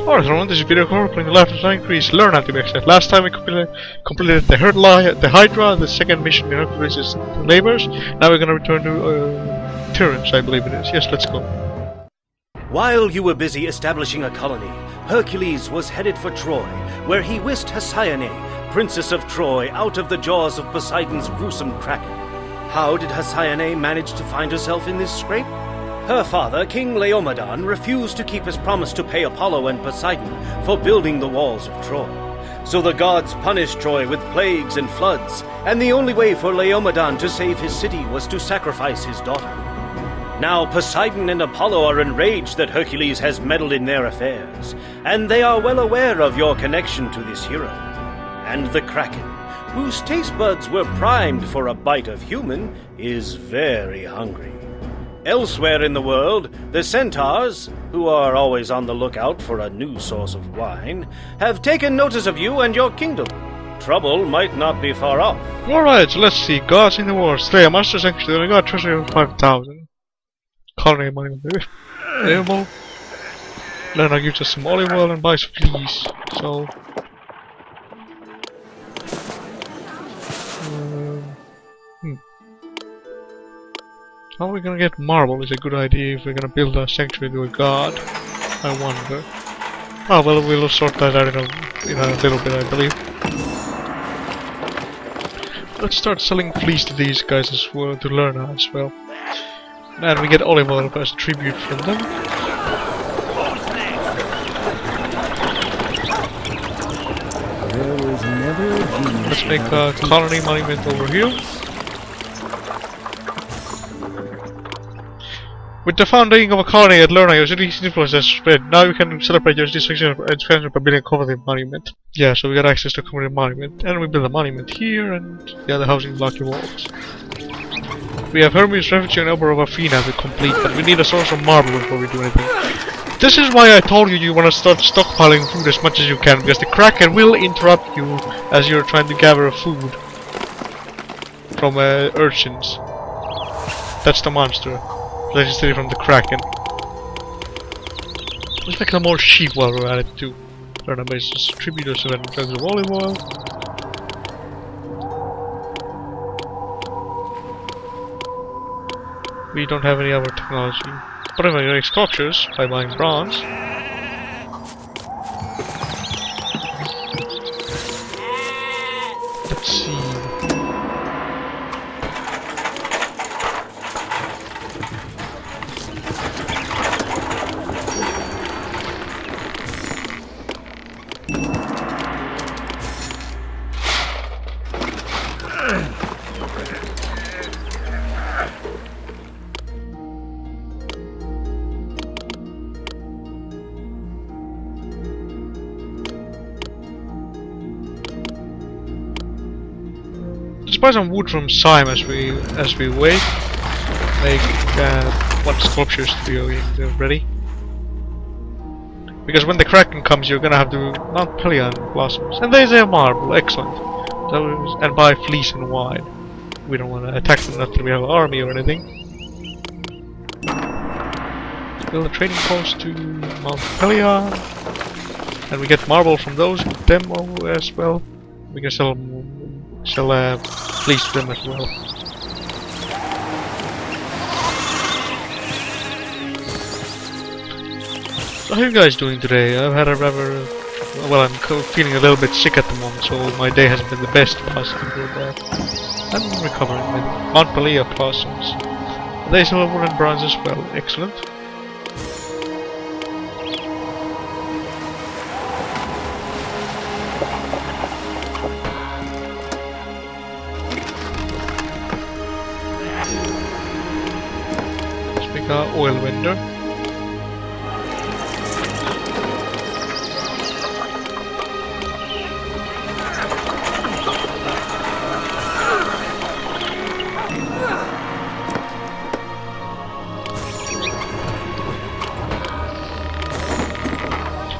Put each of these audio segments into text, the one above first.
Alright, on this video, playing the life of increase. Learn how to be exact. Last time we completed the Hydra, the second mission in Hercules is Labors. Now we're gonna return to Tyrants, I believe it is. Yes, let's go. While you were busy establishing a colony, Hercules was headed for Troy, where he whisked Hesione, Princess of Troy, out of the jaws of Poseidon's gruesome Kraken. How did Hesione manage to find herself in this scrape? Her father, King Laomedon, refused to keep his promise to pay Apollo and Poseidon for building the walls of Troy. So the gods punished Troy with plagues and floods, and the only way for Laomedon to save his city was to sacrifice his daughter. Now Poseidon and Apollo are enraged that Hercules has meddled in their affairs, and they are well aware of your connection to this hero. And the Kraken, whose taste buds were primed for a bite of human, is very hungry. Elsewhere in the world, the centaurs, who are always on the lookout for a new source of wine, have taken notice of you and your kingdom. Trouble might not be far off. Alright, so let's see. Gods in the war. Slay Masters actually. I got a treasury of 5,000. Colony money available. Then I gives us some olive oil and buys fleece. So how are we gonna get marble is a good idea if we're gonna build a sanctuary to a god. I wonder. Oh well, we'll sort that out in a little bit, I believe. Let's start selling fleece to these guys as well, to learn as well. And we get olive oil as tribute from them. Let's make a colony monument over here. With the founding of a colony at Lerna, your city's influence has spread. Now you can celebrate your expansion by building a coveted monument. Yeah, so we got access to a coveted monument. And we build a monument here, and the other housing blocky walls. We have Hermes, Refugee, and Elbow of Athena to complete, but we need a source of marble before we do anything. This is why I told you want to start stockpiling food as much as you can, because the Kraken will interrupt you as you're trying to gather food from urchins. That's the monster. Legendary from the Kraken. Let's make some more sheep while we're at it too. Learn a basis tribute or 7 tons of olive oil. We don't have any other technology. But if I make sculptures by buying bronze. Let's see. Let's buy some wood from Sime as we wait. Make one sculptures to be ready. Because when the Kraken comes, you're gonna have to mount Pelion blossoms, and there's a marble. Excellent. So, and buy fleece and wine. We don't want to attack them until we have an army or anything. Build a trading post to Mount Pelion, and we get marble from those demo as well. We can sell fleece to them as well. So how are you guys doing today? I've had a rather... well, I'm feeling a little bit sick at the moment, so my day hasn't been the best possible, but I'm recovering with Montpellier blossoms. They sell wood and bronze as well. Excellent. Oil vendor.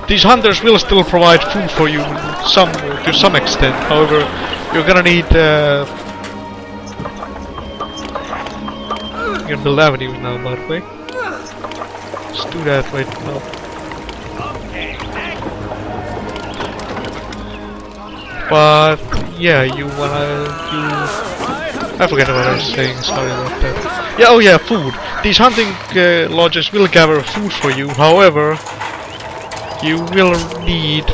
These hunters will still provide food for you to some extent. However, you're gonna need you can build avenues now, by the way. Let's do that right now. But yeah, I forget what I was saying, sorry about that. Yeah, oh yeah, food. These hunting lodges will gather food for you, however, you will need...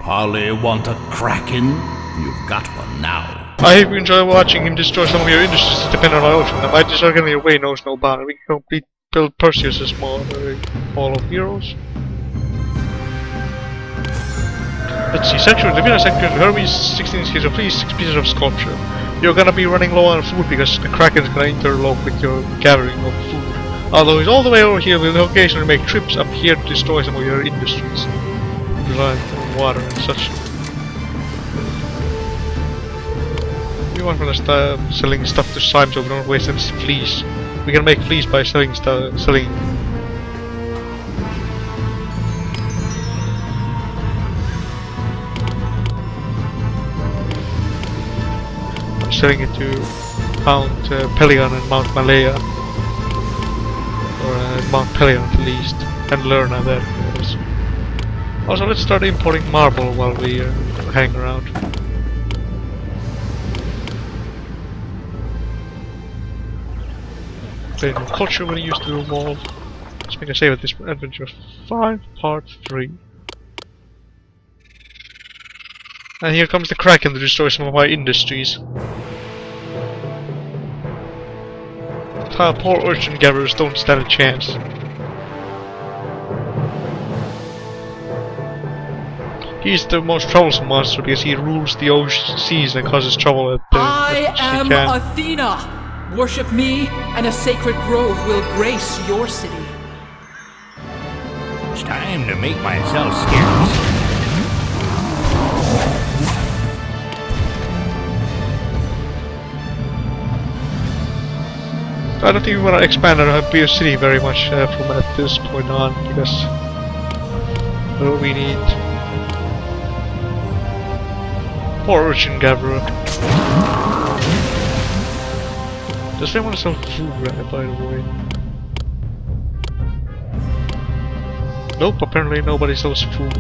Polly want a Kraken? You've got one now. I hope you enjoy watching him destroy some of your industries to depend on oil from them. I just getting your way knows no bound. We can complete build Perseus' Hall of Heroes. Let's see, section, Divina section, Hermes, 16 skills of please, 6 pieces of sculpture. You're gonna be running low on food because the Kraken's gonna interlope with your gathering of food. Although he's all the way over here, we'll occasionally make trips up here to destroy some of your industries. Reliant on water and such. We want to start selling stuff to Sime so we don't waste any fleece. We can make fleece by selling stuff, selling it to Mount Pelion and Mount Malaya, or Mount Pelion at least, and learn how that goes. Also, let's start importing marble while we hang around. Play new culture when it used to evolve. Let's make a save at this adventure 5, part 3. And here comes the Kraken to destroy some of my industries. Poor urchin gatherers don't stand a chance. He's the most troublesome monster because he rules the ocean seas and causes trouble at the I am Athena! Worship me, and a sacred grove will grace your city. It's time to make myself scarce. I don't think we want to expand our Bio City very much from at this point on, because we need poor urchin gatherer. Does they want to sell food, by the way? Nope, apparently nobody sells food.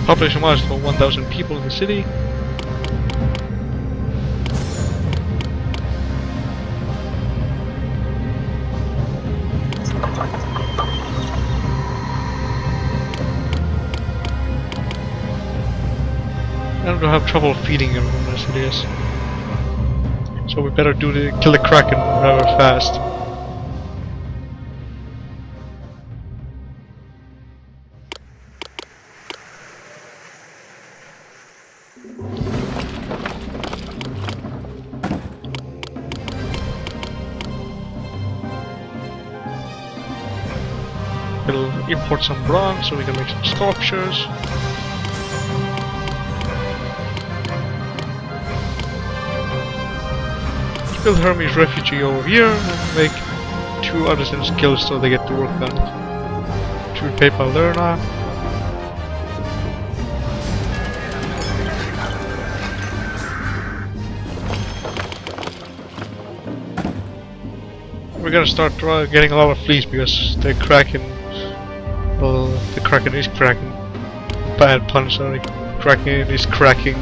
Population wise, about 1,000 people in the city. And we'll have trouble feeding everyone as it is. So we better kill the Kraken rather fast. We'll import some bronze so we can make some sculptures. Let's build Hermes Refugee over here and make 2 artisan skills so they get to work on it. 2 PayPal Lerna. We're gonna start getting a lot of fleas because the Kraken. Well, the Kraken is cracking. Bad pun, sorry. Kraken is cracking.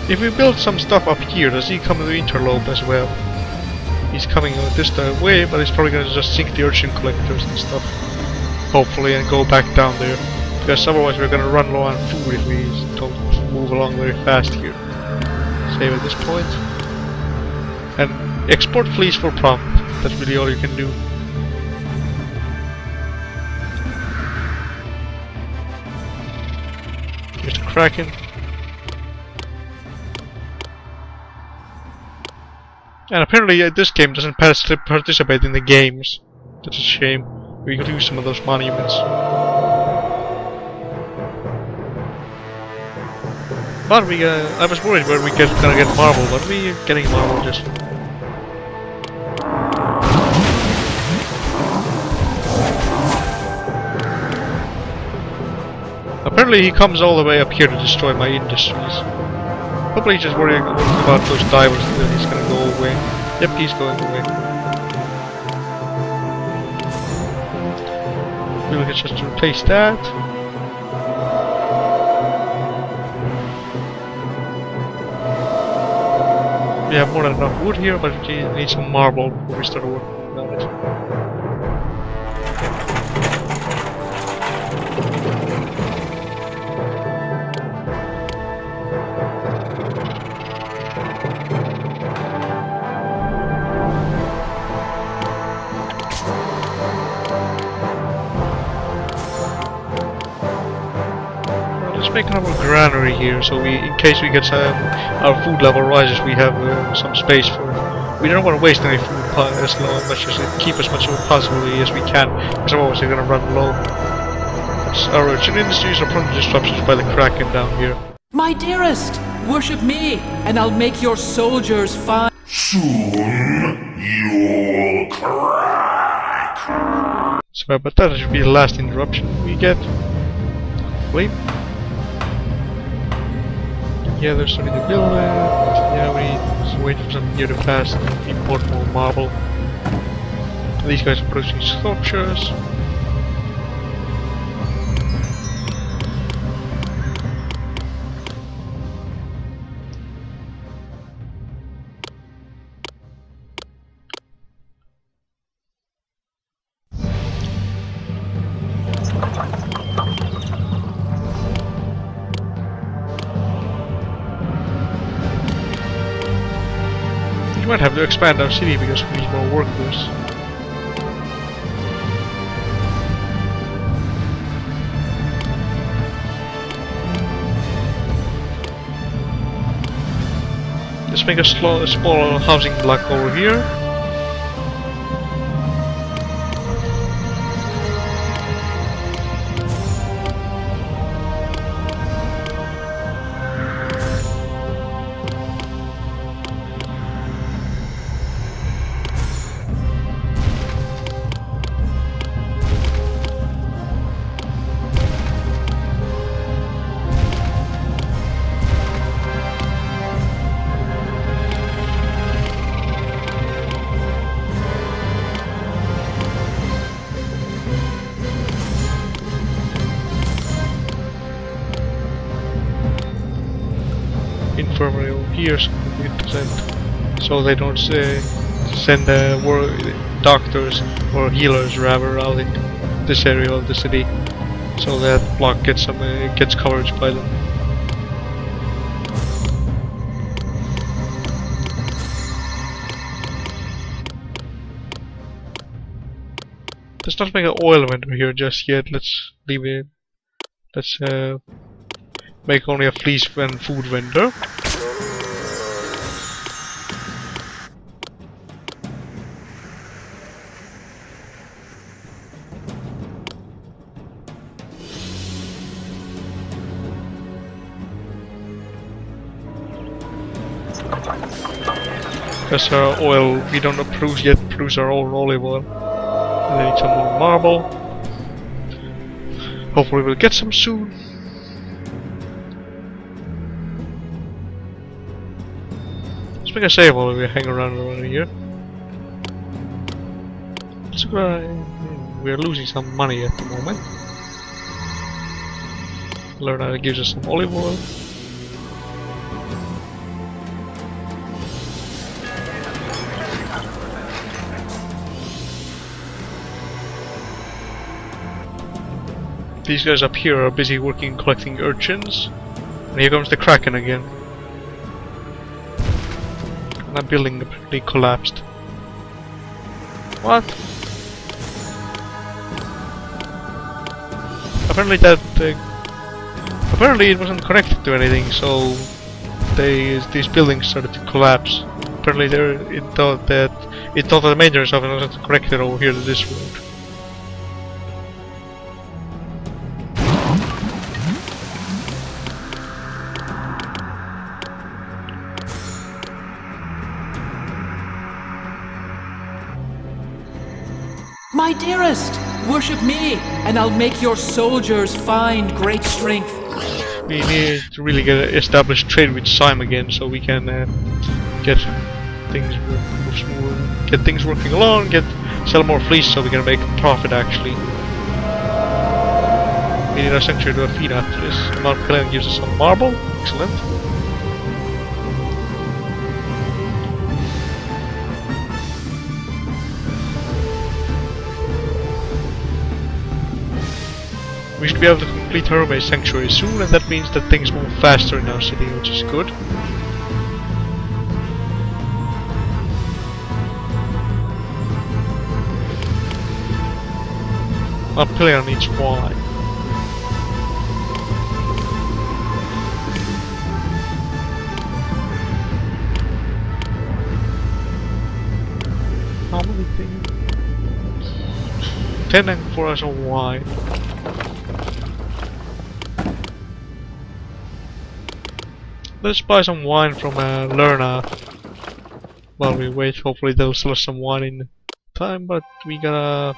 If we build some stuff up here, does he come to the interlope as well? He's coming this way, but he's probably gonna just sink the urchin collectors and stuff. Hopefully, and go back down there. Because otherwise we're gonna run low on food if we don't move along very fast here. Save at this point. And export fleas for profit. That's really all you can do. Here's the Kraken. And apparently this game doesn't participate in the games. That's a shame. We could use some of those monuments. But we I was worried where we gonna get marble, but we getting marble just. Apparently he comes all the way up here to destroy my industries. Probably he's just worrying about those divers that he's gonna go away. Yep, he's going away. We'll just replace that. We have more than enough wood here, but we need some marble before we start working on it. Make another granary here, so we, in case we get our food level rises, we have some space for it. We don't want to waste any food as much as keep as much of it possibly as we can, because otherwise we're going to run low. Our urgent industries are prone to disruptions by the Kraken down here. My dearest, worship me, and I'll make your soldiers fine. Soon you'll crack. Sorry about that, that should be the last interruption we get. Wait. Yeah, they're starting to build it. Yeah, we just wait for something here to pass and import more marble. These guys are producing sculptures. We might have to expand our city because we need more workers. Let's make a small housing block over here. Infirmary over here so they don't send doctors or healers rather out in this area of the city, so that block gets gets coverage by them. Let's not make an oil vendor here just yet. Let's leave it. Let's make only a fleece and food vendor. Because our oil, we don't produce our own olive oil. We need some more marble. Hopefully we'll get some soon. Let's make a save while we hang around here. We're losing some money at the moment. Learn how to give us some olive oil. These guys up here are busy working collecting urchins. And here comes the Kraken again. And that building apparently collapsed. What? Apparently apparently it wasn't connected to anything, so these buildings started to collapse. Apparently it thought that the maintenance of it wasn't connected over here to this road. my dearest, worship me, and I'll make your soldiers find great strength. We need to really establish trade with Sime again, so we can get things working along, sell more fleece, so we can make profit actually. We need a sanctuary to Athena after this. Mount Pelion gives us some marble. Excellent. We should be able to complete Hermes Sanctuary soon, and that means that things move faster in our city, which is good. Mount Pelion needs wine. How many things? 10 and 4 hours of wine. Let's buy some wine from Lerna while we wait. Hopefully they'll sell us some wine in time, but we gotta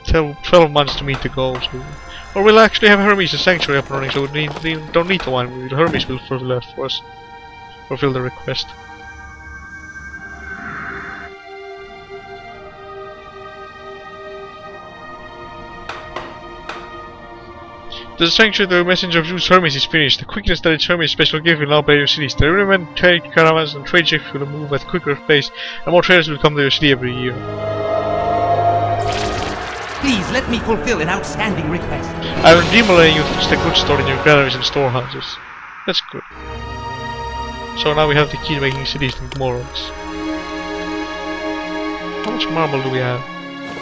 12 months to meet the goal. So, or we'll actually have Hermes' Sanctuary up and running, so we don't need the wine. Hermes will fulfill that for us. Fulfill the request. The sanctuary, the messenger of Zeus Hermes is finished. The quickness that its Hermes special gift will now pay your cities. The rivermen, trade caravans and trade ships will move at quicker pace, and more traders will come to your city every year. Please let me fulfill an outstanding request. I will demolish you the goods stored in your granaries and storehouses. That's good. So now we have the key to making cities and morals. How much marble do we have?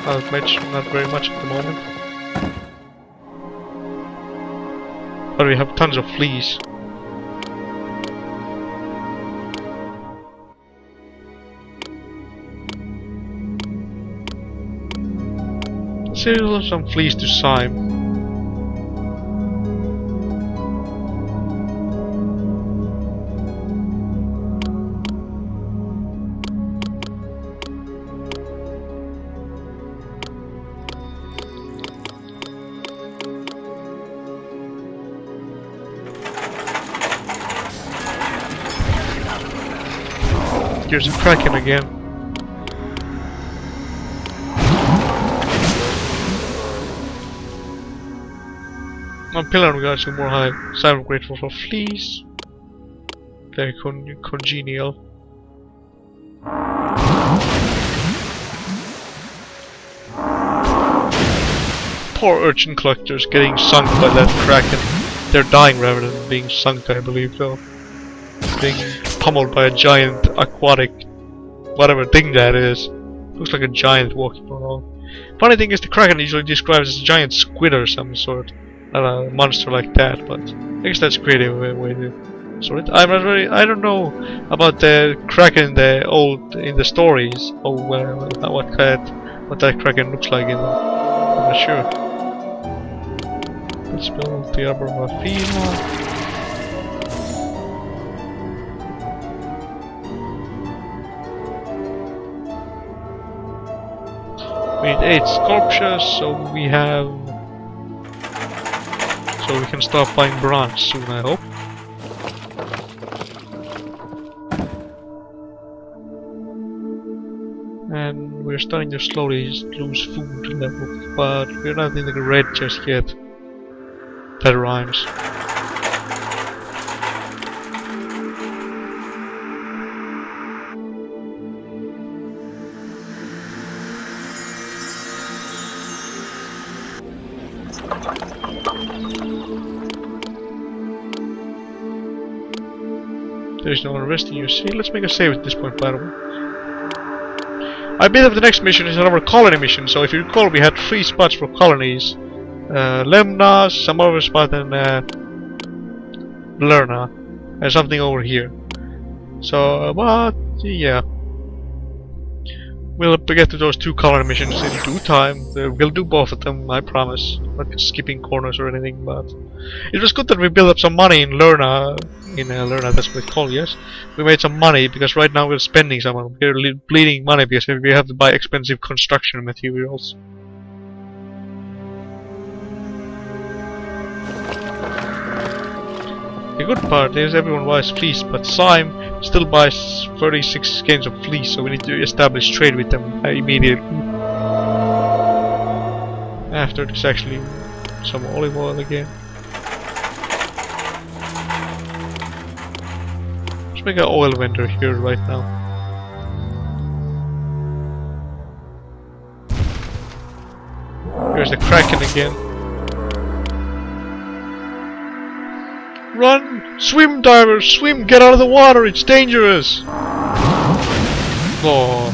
Not much, not very much at the moment. But we have tons of fleas. Let's sell some fleas to Sime. Here's a Kraken again. On Pillar we got some more high. Sime grateful for fleas. Very congenial. Poor urchin collectors getting sunk by that Kraken. They're dying rather than being sunk, I believe, though. Being pummeled by a giant aquatic whatever thing that is. Looks like a giant walking around. Funny thing is, the Kraken usually described as a giant squid or some sort. Not a monster like that, but I guess that's a creative way to sort it. I don't know about the Kraken in the stories. Oh well, what that Kraken looks like in them. I'm not sure. Let's build the Arbor of Athena. We need 8 sculptures, so we can start buying bronze soon, I hope. And we're starting to slowly lose food level, but we're not in the red just yet. That rhymes. There's no one resting your city. Let's make a save at this point, by the way. I believe the next mission is another colony mission, so if you recall, we had 3 spots for colonies. Lemna, some other spot, and Lerna. And something over here. So, but, yeah. We'll get to those 2 colony missions in due time. We'll do both of them, I promise. Not skipping corners or anything, but... It was good that we built up some money in Lerna. Lerna, that's what it's called, yes. We made some money, because right now we're spending some. We're bleeding money because we have to buy expensive construction materials. The good part is everyone buys fleece, but Syme still buys 36 skeins of fleece, so we need to establish trade with them immediately. After there's actually some olive oil again. Let's make an oil vendor here right now. Here's the Kraken again. Run! Swim, divers! Swim! Get out of the water! It's dangerous! Oh,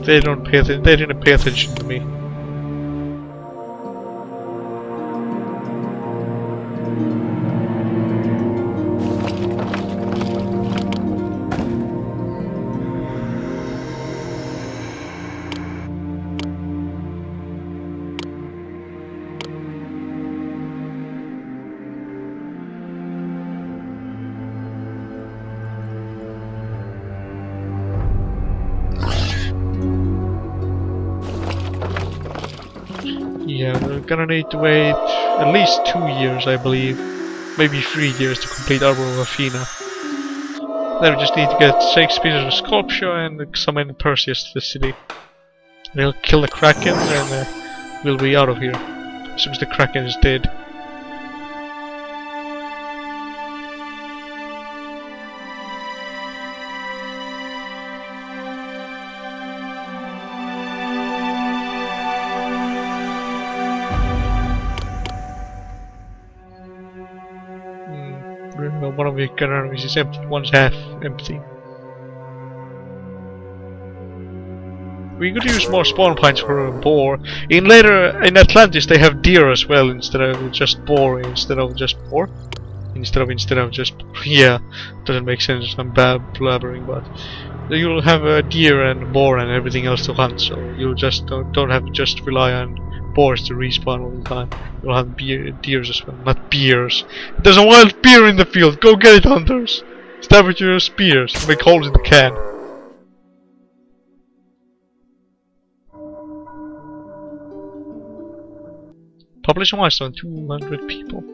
they didn't pay attention to me. Yeah, we're gonna need to wait at least 2 years, I believe. Maybe 3 years to complete Arbor of Athena. Then we just need to get 6 pieces of sculpture and summon Perseus to the city. We'll kill the Kraken and we'll be out of here. As soon as the Kraken is dead. One of the canaries is empty, one's half empty. We could use more spawn points for a boar. In Atlantis they have deer as well instead of just boar. Instead of just yeah, doesn't make sense. I'm blabbering, but you'll have a deer and boar and everything else to hunt. So you just don't have to just rely on boars to respawn all the time. You'll have deers as well, not beers. There's a wild beer in the field. Go get it, hunters. Stab with your spears. Make holes in the can. Population milestone 200 people.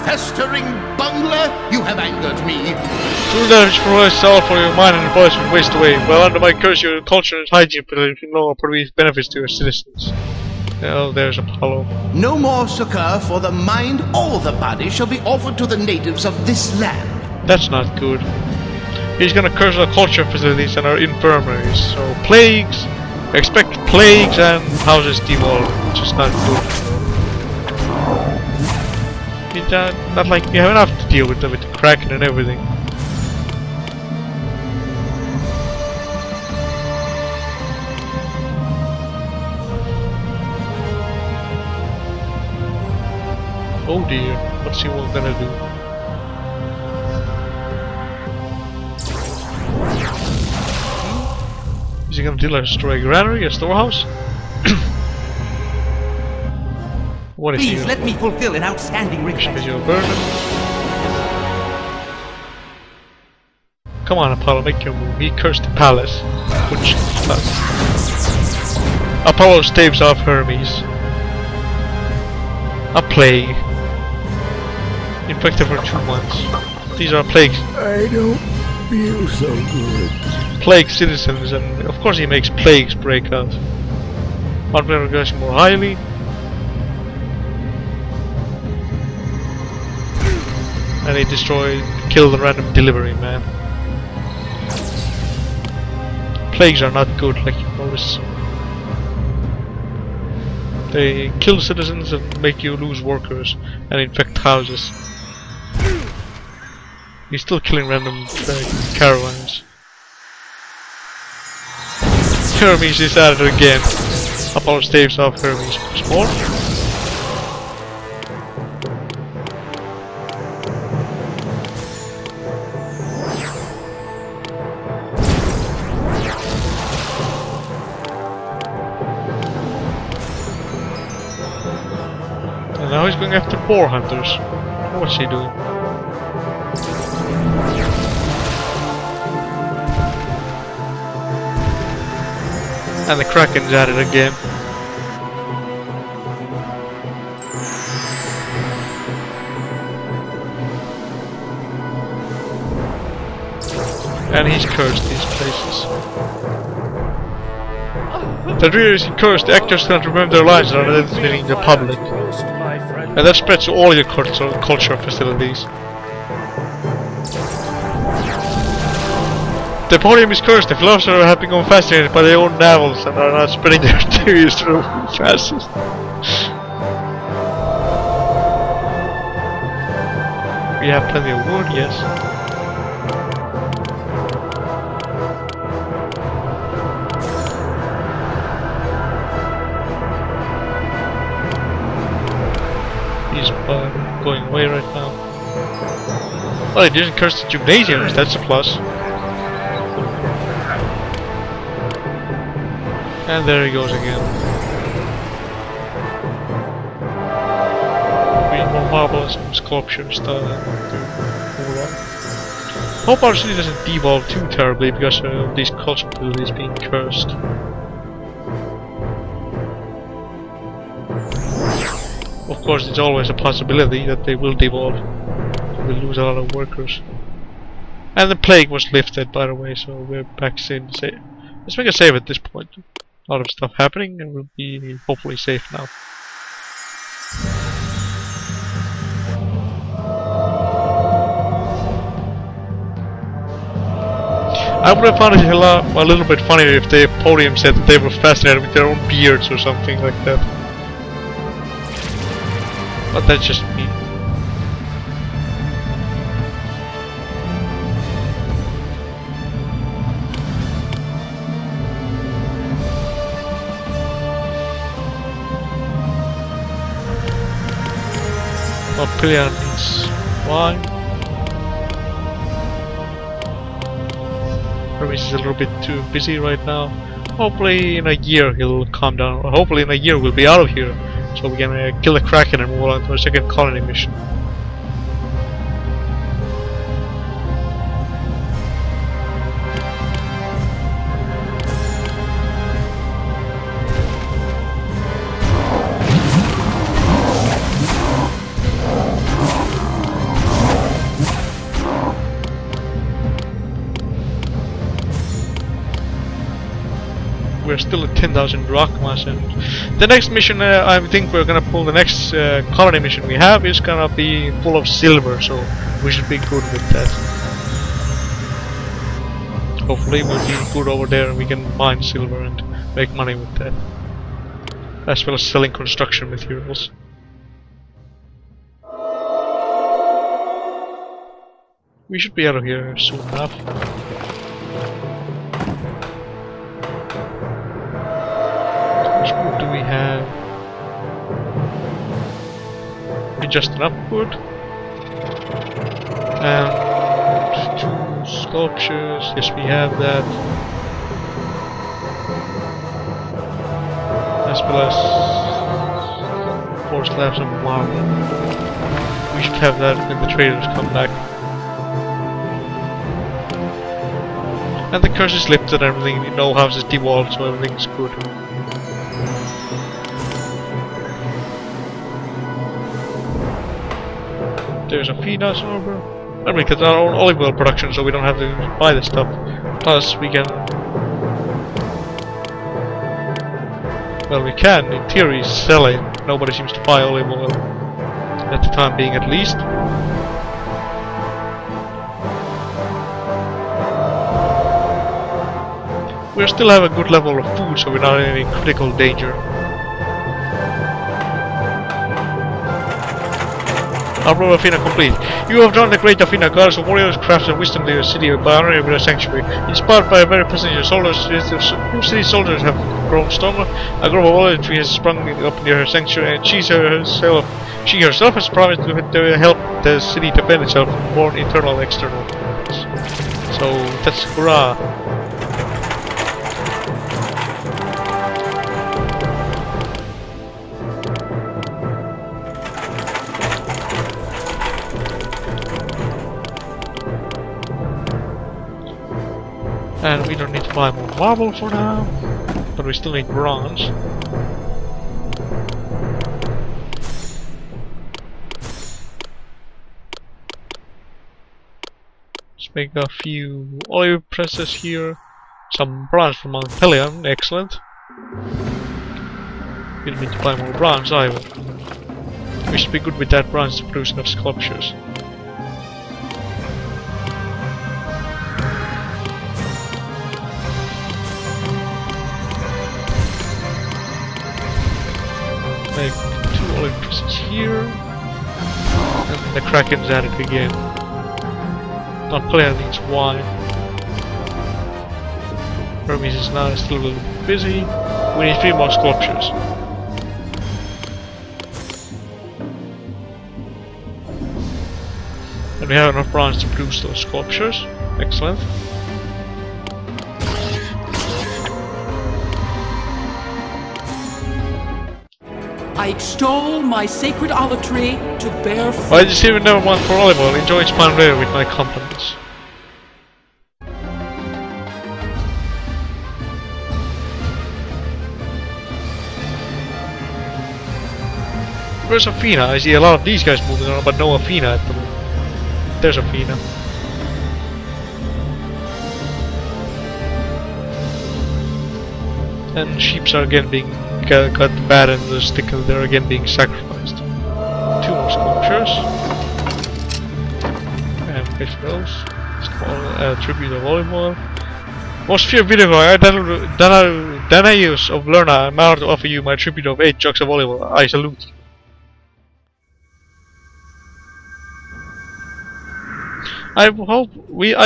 Festering bungler, you have angered me. True damage for myself or your mind and the boys will waste away. Well, under my curse, your culture and hygiene will produce benefits to your citizens. Oh, there's Apollo. No more succor for the mind or the body shall be offered to the natives of this land. That's not good. He's gonna curse our culture facilities and our infirmaries. So plagues, expect plagues and houses devolve, which is not good. Not like you have enough to deal with the Kraken and everything. Oh dear, what's he all gonna do? Is he gonna destroy a granary, a storehouse? What is Please let me fulfill an outstanding request. Come on, Apollo, make your move. He cursed the palace. Which Apollo staves off Hermes. A plague. Infected for 2 months. These are plagues. I don't feel so good. Plague citizens, and of course he makes plagues break out. One progression more highly. And he killed the random delivery man. Plagues are not good, like you notice. They kill citizens and make you lose workers and infect houses. He's still killing random caravans. Hermes is at it again. Apollo staves off Hermes once more. And now he's going after boar hunters. What's he doing? And the Kraken's at it again. And he's cursed these places. The reader is cursed, the actors can't remember their lines and are identifying the public. And that spreads to all your culture facilities. The podium is cursed, the philosophers have become fascinated by their own novels and are not spreading their theories through fascists. We have plenty of wood, yes. He's going away right now. Well, he didn't curse the gymnasiums, that's a plus. And there he goes again. More marbles and sculpture style. Hope our city doesn't devolve too terribly because of these culture abilities being cursed. Of course, it's always a possibility that they will devolve. We'll lose a lot of workers. And the plague was lifted, by the way, so we're back safe. Let's make a save at this point. A lot of stuff happening, and we'll be hopefully safe now. I would have found it a little bit funnier if the podium said that they were fascinated with their own beards or something like that. But that's just me. Pillion is why. Hermes is a little bit too busy right now. Hopefully in a year he'll calm down. Or hopefully in a year we'll be out of here. So we can kill the Kraken and move on to a second colony mission. We're still at 10,000 drachmas, and the next mission I think we're gonna pull, the next colony mission we have is gonna be full of silver, so we should be good with that. Hopefully we'll be good over there and we can mine silver and make money with that, as well as selling construction materials. We should be out of here soon enough. What do we have? Just enough wood. And 2 sculptures. Yes, we have that. As well as 4 slabs of marble. We should have that when the traders come back. And the curse is lifted and everything. No house is devolved, so everything's good. There's a Phoenix over. And we get our own olive oil production, so we don't have to buy this stuff. Plus, we can. Well, we can, in theory, sell it. Nobody seems to buy olive oil. At the time being, at least. We still have a good level of food, so we're not in any critical danger. Our Athena complete. You have drawn the great Athena, goddess of warriors, crafts, and wisdom to your city by honoring your sanctuary. Inspired by a very present your soldiers, your city soldiers have grown stronger. A grove of olive tree has sprung up near her sanctuary, and she herself has promised to help the city defend itself from more internal and external threats. So that's hurrah! And we don't need to buy more marble for now, but we still need bronze. Let's make a few olive presses here. Some bronze from Mount Pelion, excellent. We don't need to buy more bronze either. We should be good with that bronze to produce enough sculptures. Make 2 olive presses here. And the Kraken's at it again. Not Pelion needs wine. Hermes is now still a little bit busy. We need 3 more sculptures. And we have enough bronze to produce those sculptures. Excellent. I extol my sacred olive tree to bear fruit. I just even never want for olive oil. Enjoy its fine later with my compliments. Where's Athena? I see a lot of these guys moving around, but no Athena at the moment. There's Athena. And sheep are again being got bad and the stick and they're again being sacrificed. 2 more sculptures. And pay for those. It's called tribute of olive oil. Most feared video Danaeus of Lerna, I'm out to offer you my tribute of 8 jugs of olive oil. I salute you. I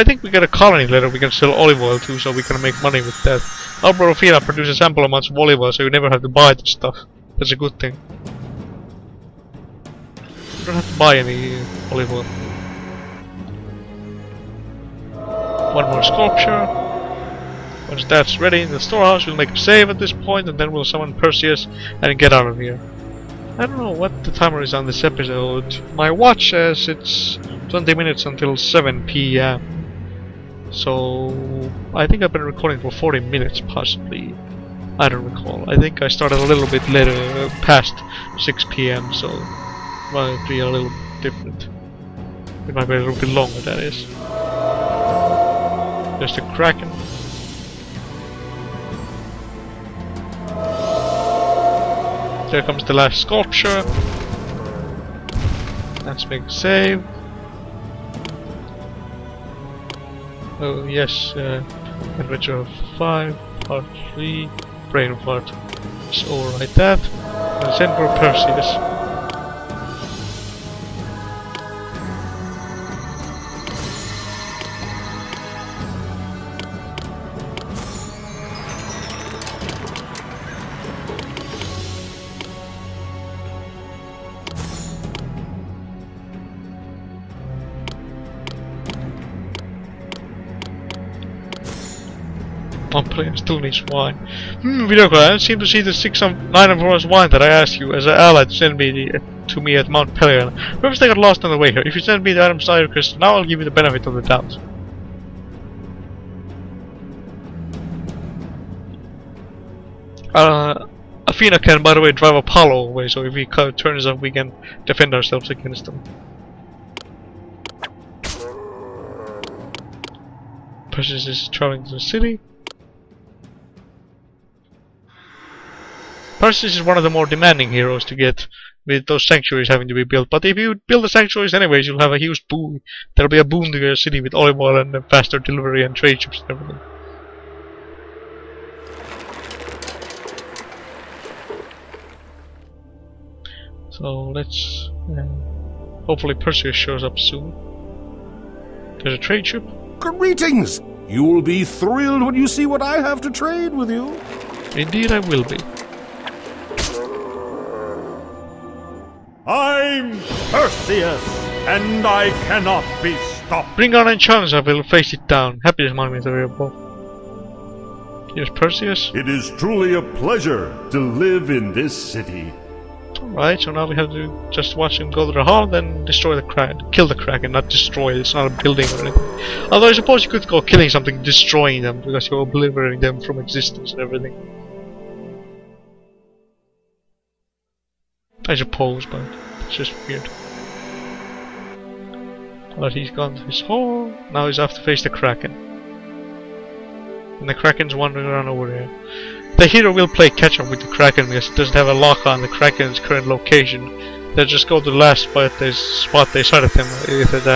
think we get a colony later we can sell olive oil too, so we can make money with that. Our Athena produces ample amounts of olive oil, so you never have to buy the stuff. That's a good thing. You don't have to buy any olive oil. 1 more sculpture. Once that's ready in the storehouse, we'll make a save at this point, and then we'll summon Perseus and get out of here. I don't know what the timer is on this episode. My watch says it's 20 minutes until 7 PM. So I think I've been recording for 40 minutes possibly. I don't recall. I think I started a little bit later, past 6 PM, so it might be a little different. It might be a little bit longer, that is. There's the Kraken. There comes the last sculpture. Let's make a save. Oh yes, Adventure of 5, Part 3, Brain of Heart. Let's overwrite that. And send for Perseus. One player still needs wine. Video call. I don't seem to see the 6 of 9 of Horus wine that I asked you as an ally to send me to me at Mount Pelion. Perhaps they got lost on the way here. If you send me the items to Iron Crystal, now I'll give you the benefit of the doubt. Athena can, by the way, drive Apollo away, so if he turns up, we can defend ourselves against them. Perseus is traveling to the city. Perseus is one of the more demanding heroes to get, with those sanctuaries having to be built. But if you build the sanctuaries anyways, you'll have a huge boon. There'll be a boon to your city with olive oil and faster delivery and trade ships and everything. So let's hopefully Perseus shows up soon. There's a trade ship. Greetings! You'll be thrilled when you see what I have to trade with you. Indeed I will be. I'm Perseus, and I cannot be stopped. Bring on enchantments, I will face it down. Happiness monument available. Here's Perseus. It is truly a pleasure to live in this city. Oh, Right, so now we have to just watch him go to the hall, then destroy the Kraken. Kill the Kraken, not destroy it. It's not a building or anything. Although I suppose you could go killing something, destroying them, because you're obliterating them from existence and everything. I suppose, but it's just weird. But he's gone to his hole. Now he's off to face the Kraken. And the Kraken's wandering around over there. The hero will play catch up with the Kraken because it doesn't have a lock on the Kraken's current location. They'll just go to the last spot they sighted them with it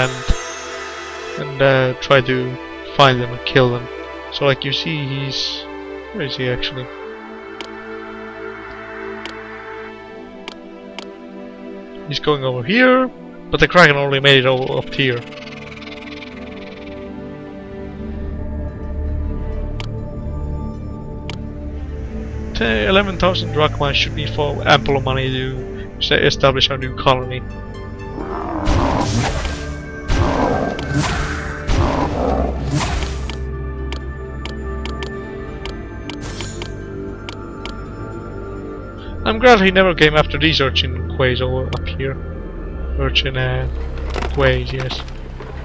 and try to find them and kill them. So like you see, he's... where is he actually? He's going over here, but the Kraken only made it over up here. 11,000 drachma should be for ample money to establish our new colony. I'm glad he never came after these urchin quays over up here. Urchin quays, yes.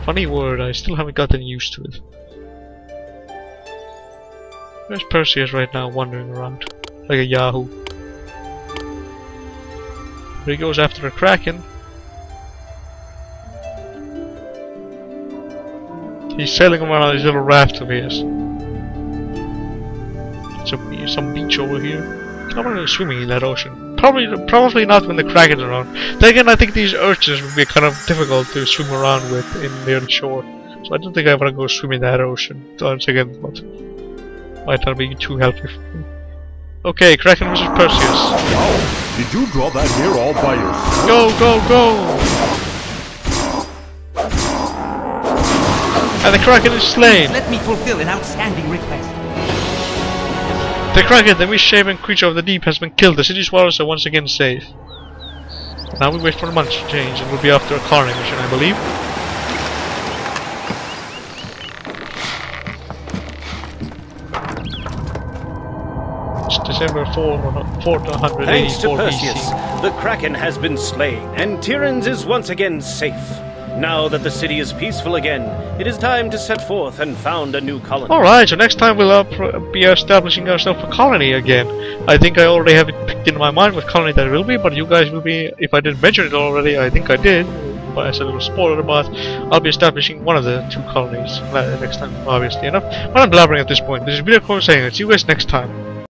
Funny word, I still haven't gotten used to it. Where's Perseus right now, wandering around like a yahoo? Here he goes after a Kraken. He's sailing around on his little raft of his. Some beach over here. I'm not really swimming in that ocean. Probably not when the Kraken's around. Then again, I think these urchins would be kind of difficult to swim around with near the shore. So I don't think I want to go swim in that ocean. Once again, but might not be too helpful. Okay, Kraken versus Perseus. Wow, did you draw that here all by yourself? Go, go, go! And the Kraken is slain. Let me fulfill an outstanding request. The Kraken, the misshapen creature of the deep, has been killed. The city swallows are once again safe. Now we wait for the months to change, and we'll be after a colony mission, I believe. It's December 484 Thanks to Perseus, BC. the Kraken has been slain, and Tyrannus is once again safe. Now that the city is peaceful again, it is time to set forth and found a new colony. Alright, so next time we'll be establishing ourselves a colony again. I think I already have it picked in my mind what colony that will be, but you guys will be, if I didn't mention it already, I think I did, but I said it was spoiler, but I'll be establishing one of the two colonies next time, obviously enough. But I'm blabbering at this point. This is Video saying, see you guys next time.